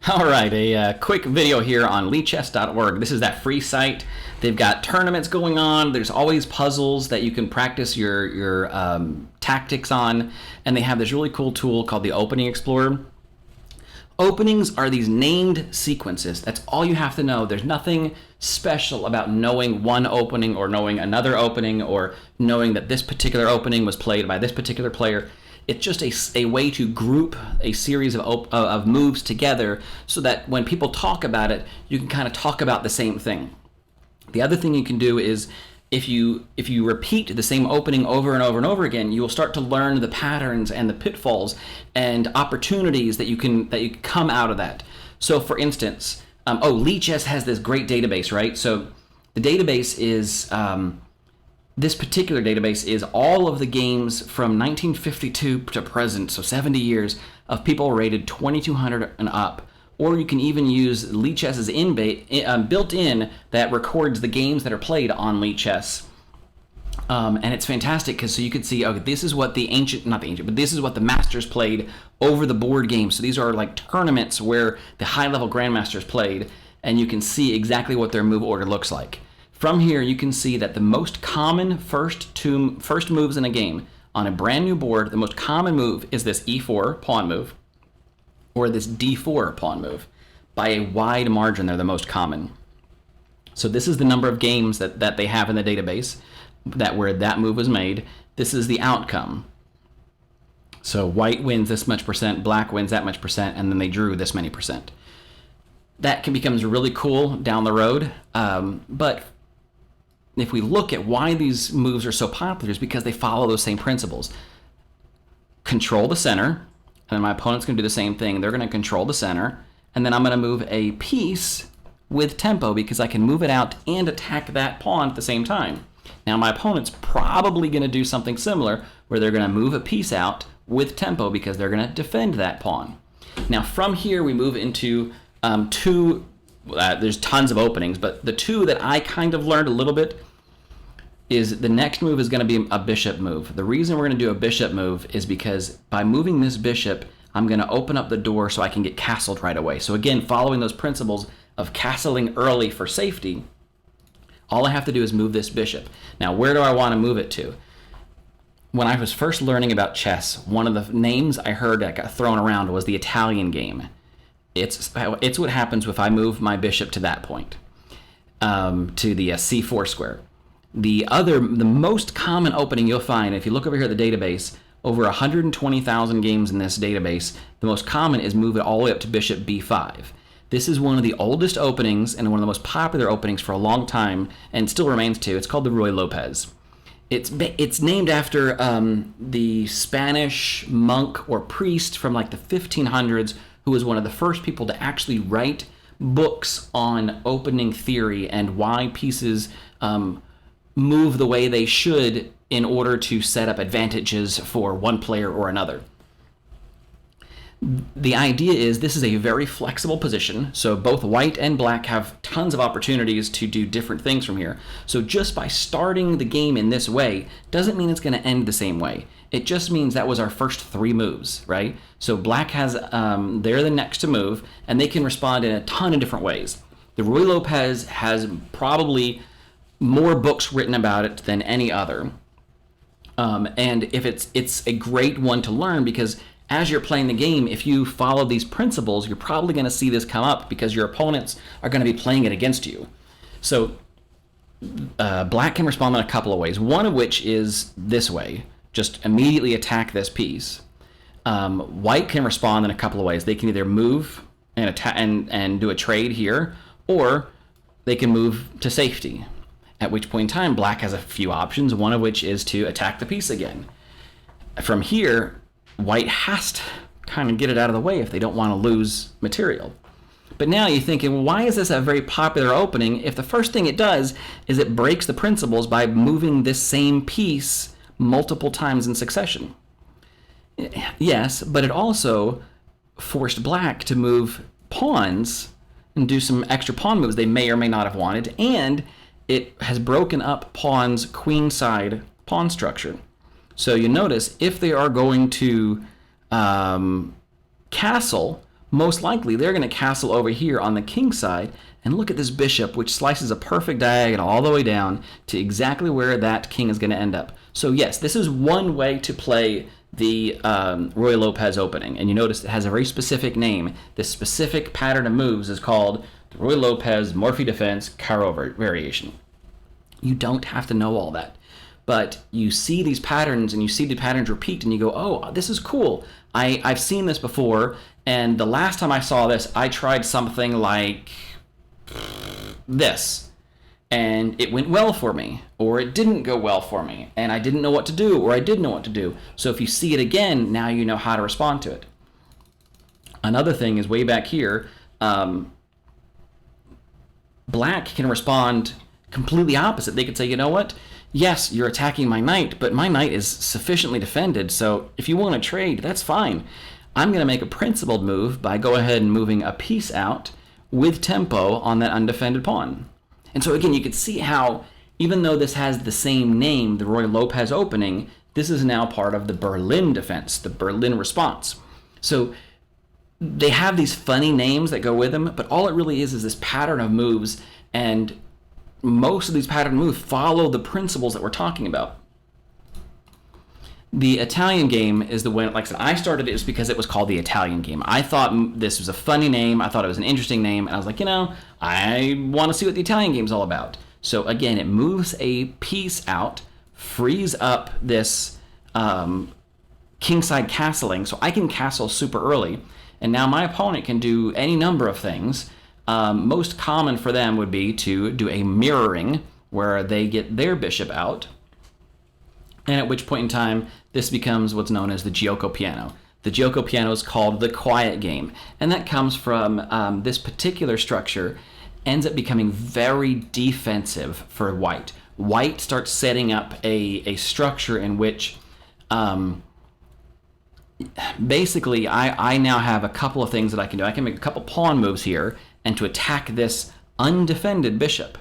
All right, a quick video here on lichess.org. This is that free site. They've got tournaments going on. There's always puzzles that you can practice your tactics on, and they have this really cool tool called the Opening Explorer. Openings are these named sequences. That's all you have to know. There's nothing special about knowing one opening or knowing another opening or knowing that this particular opening was played by this particular player. It's just a way to group a series of moves together so that when people talk about it, you can kind of talk about the same thing. The other thing you can do is if you repeat the same opening over and over and over again, you will start to learn the patterns and the pitfalls and opportunities that you can come out of that. So for instance, Lichess has this great database, right? So the database is this particular database is all of the games from 1952 to present, so 70 years of people rated 2200 and up. Or you can even use Lichess's built-in that records the games that are played on Lichess. And it's fantastic because so you can see, okay, this is what this is what the masters played over the board game. So these are like tournaments where the high-level grandmasters played, and you can see exactly what their move order looks like. From here, you can see that the most common first moves in a game on a brand new board, the most common move is this E4 pawn move or this D4 pawn move. By a wide margin, they're the most common. So this is the number of games that they have in the database where that move was made. This is the outcome. So white wins this much percent, black wins that much percent, and then they drew this many percent. That becomes really cool down the road, but if we look at why these moves are so popular, is because they follow those same principles. Control the center, and my opponent's going to do the same thing. They're going to control the center, and then I'm going to move a piece with tempo because I can move it out and attack that pawn at the same time. Now my opponent's probably going to do something similar where they're going to move a piece out with tempo because they're going to defend that pawn. Now from here we move into there's tons of openings, but the two that I kind of learned a little bit is the next move is going to be a bishop move. The reason we're going to do a bishop move is because by moving this bishop, I'm going to open up the door so I can get castled right away. So again, following those principles of castling early for safety, all I have to do is move this bishop. Now, where do I want to move it to? When I was first learning about chess, one of the names I heard that got thrown around was the Italian game. It's what happens if I move my bishop to that point, to the C4 square. The most common opening you'll find, if you look over here at the database, over 120,000 games in this database, the most common is move it all the way up to bishop b5. This is one of the oldest openings and one of the most popular openings for a long time, and still remains too. It's called the Ruy Lopez. It's named after the Spanish monk or priest from like the 1500s, who was one of the first people to actually write books on opening theory and why pieces move the way they should in order to set up advantages for one player or another. The idea is this is a very flexible position, so both white and black have tons of opportunities to do different things from here. So just by starting the game in this way doesn't mean it's going to end the same way. It just means that was our first three moves, right? So black has, they're the next to move, and they can respond in a ton of different ways. The Ruy Lopez has probably more books written about it than any other. And if it's a great one to learn because as you're playing the game, if you follow these principles, you're probably going to see this come up because your opponents are going to be playing it against you. So black can respond in a couple of ways, one of which is this way. Just immediately attack this piece. White can respond in a couple of ways. They can either move and attack and do a trade here, or they can move to safety. At which point in time, black has a few options, one of which is to attack the piece again. From here, white has to kind of get it out of the way if they don't want to lose material. But now you're thinking, well, why is this a very popular opening if the first thing it does is it breaks the principles by moving this same piece multiple times in succession? Yes, but it also forced black to move pawns and do some extra pawn moves they may or may not have wanted, and it has broken up pawn's queenside pawn structure. So you notice if they are going to castle, most likely they're going to castle over here on the king side, and look at this bishop, which slices a perfect diagonal all the way down to exactly where that king is going to end up. So yes, this is one way to play the Ruy Lopez opening, and you notice it has a very specific name. This specific pattern of moves is called the Ruy Lopez Morphy Defense Caro variation. You don't have to know all that, but you see these patterns and you see the patterns repeat, and you go, oh, this is cool. I've seen this before, and the last time I saw this, I tried something like this, and it went well for me, or it didn't go well for me, and I didn't know what to do, or I did know what to do. So if you see it again, now you know how to respond to it. Another thing is way back here, black can respond completely opposite. They could say, you know what? Yes, you're attacking my knight, but my knight is sufficiently defended, so if you want to trade, that's fine. I'm going to make a principled move by go ahead and moving a piece out with tempo on that undefended pawn. And so again, you can see how, even though this has the same name, the Ruy Lopez opening, this is now part of the Berlin defense, the Berlin response. So they have these funny names that go with them, but all it really is this pattern of moves, and most of these pattern moves follow the principles that we're talking about. The Italian game is the one, like I said, I started it because it was called the Italian game. I thought this was a funny name. I thought it was an interesting name. And I was like, I want to see what the Italian game's all about. So again, it moves a piece out, frees up this kingside castling, so I can castle super early. And now my opponent can do any number of things. Most common for them would be to do a mirroring, where they get their bishop out, and at which point in time, this becomes what's known as the Gioco Piano. The Gioco Piano is called the quiet game, and that comes from this particular structure ends up becoming very defensive for white. White starts setting up a structure in which basically I now have a couple of things that I can do. I can make a couple pawn moves here and to attack this undefended bishop.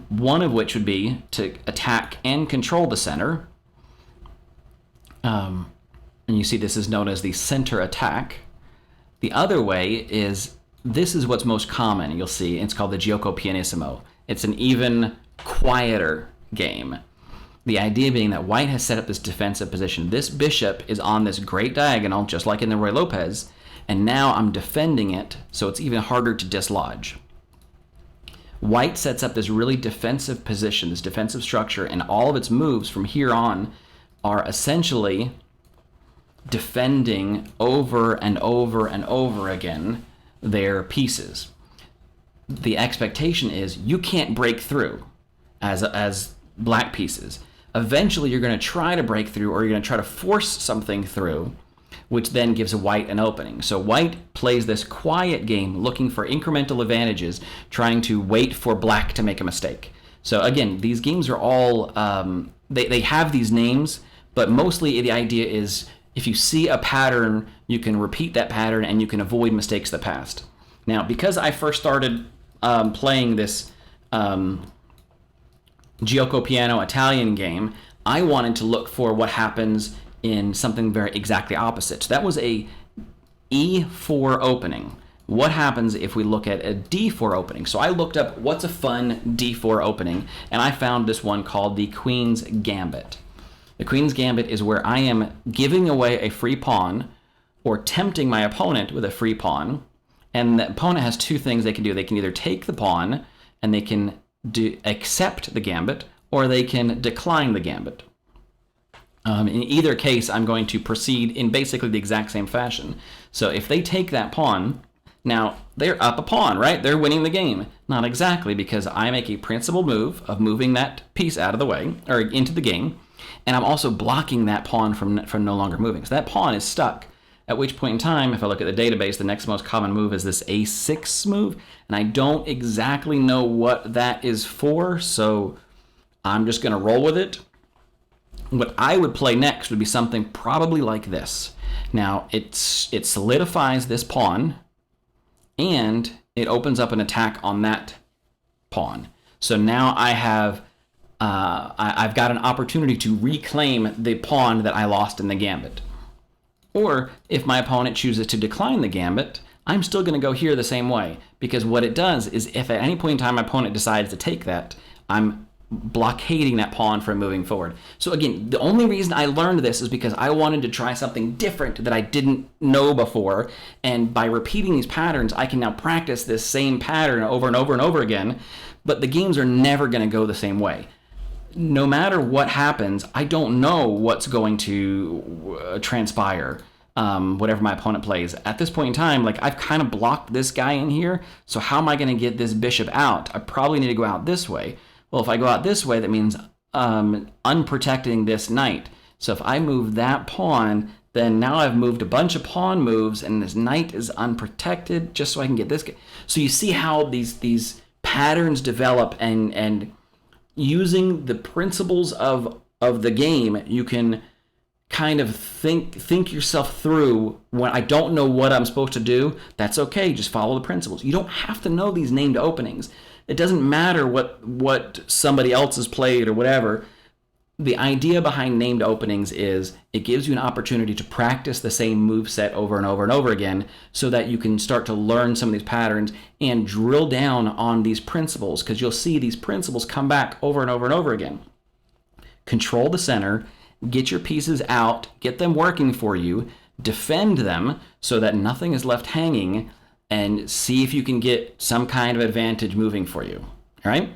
One of which would be to attack and control the center. And you see this is known as the center attack. The other way is, this is what's most common, you'll see, it's called the Gioco Pianissimo. It's an even quieter game. The idea being that white has set up this defensive position. This bishop is on this great diagonal, just like in the Ruy Lopez, and now I'm defending it, so it's even harder to dislodge. White sets up this really defensive position, this defensive structure, and all of its moves from here on are essentially defending over and over and over again their pieces. The expectation is you can't break through as black pieces. Eventually you're going to try to break through, or you're going to try to force something through, which then gives white an opening. So white plays this quiet game, looking for incremental advantages, trying to wait for black to make a mistake. So again, these games are all, they have these names, but mostly the idea is if you see a pattern, you can repeat that pattern and you can avoid mistakes of the past. Now, because I first started playing this Gioco Piano Italian game, I wanted to look for what happens in something very exactly opposite. So that was a E4 opening. What happens if we look at a D4 opening? So I looked up what's a fun D4 opening, and I found this one called the Queen's Gambit. The Queen's Gambit is where I am giving away a free pawn or tempting my opponent with a free pawn, and the opponent has two things they can do. They can either take the pawn and they can accept the gambit, or they can decline the gambit. In either case, I'm going to proceed in basically the exact same fashion. So if they take that pawn, now they're up a pawn, right? They're winning the game. Not exactly, because I make a principal move of moving that piece out of the way, or into the game, and I'm also blocking that pawn from no longer moving. So that pawn is stuck. At which point in time, if I look at the database, the next most common move is this A6 move, and I don't exactly know what that is for, so I'm just going to roll with it. What I would play next would be something probably like this. Now, it solidifies this pawn, and it opens up an attack on that pawn. So now I have, I've got an opportunity to reclaim the pawn that I lost in the gambit. Or if my opponent chooses to decline the gambit, I'm still going to go here the same way, because what it does is if at any point in time my opponent decides to take that, I'm blockading that pawn from moving forward. So again, the only reason I learned this is because I wanted to try something different that I didn't know before, and by repeating these patterns, I can now practice this same pattern over and over and over again, but the games are never going to go the same way. No matter what happens, I don't know what's going to transpire. Whatever my opponent plays. At this point in time, like I've kind of blocked this guy in here, so how am I going to get this bishop out? I probably need to go out this way. Well, if I go out this way, that means unprotecting this knight. So if I move that pawn, then now I've moved a bunch of pawn moves, and this knight is unprotected just so I can get this guy. So you see how these patterns develop, and using the principles of the game, you can kind of think yourself through. When I don't know what I'm supposed to do, that's okay. Just follow the principles. You don't have to know these named openings. It doesn't matter what somebody else has played or whatever. The idea behind named openings is it gives you an opportunity to practice the same move set over and over and over again, so that you can start to learn some of these patterns and drill down on these principles, because you'll see these principles come back over and over and over again. Control the center, get your pieces out, get them working for you, defend them so that nothing is left hanging, and see if you can get some kind of advantage moving for you. All right?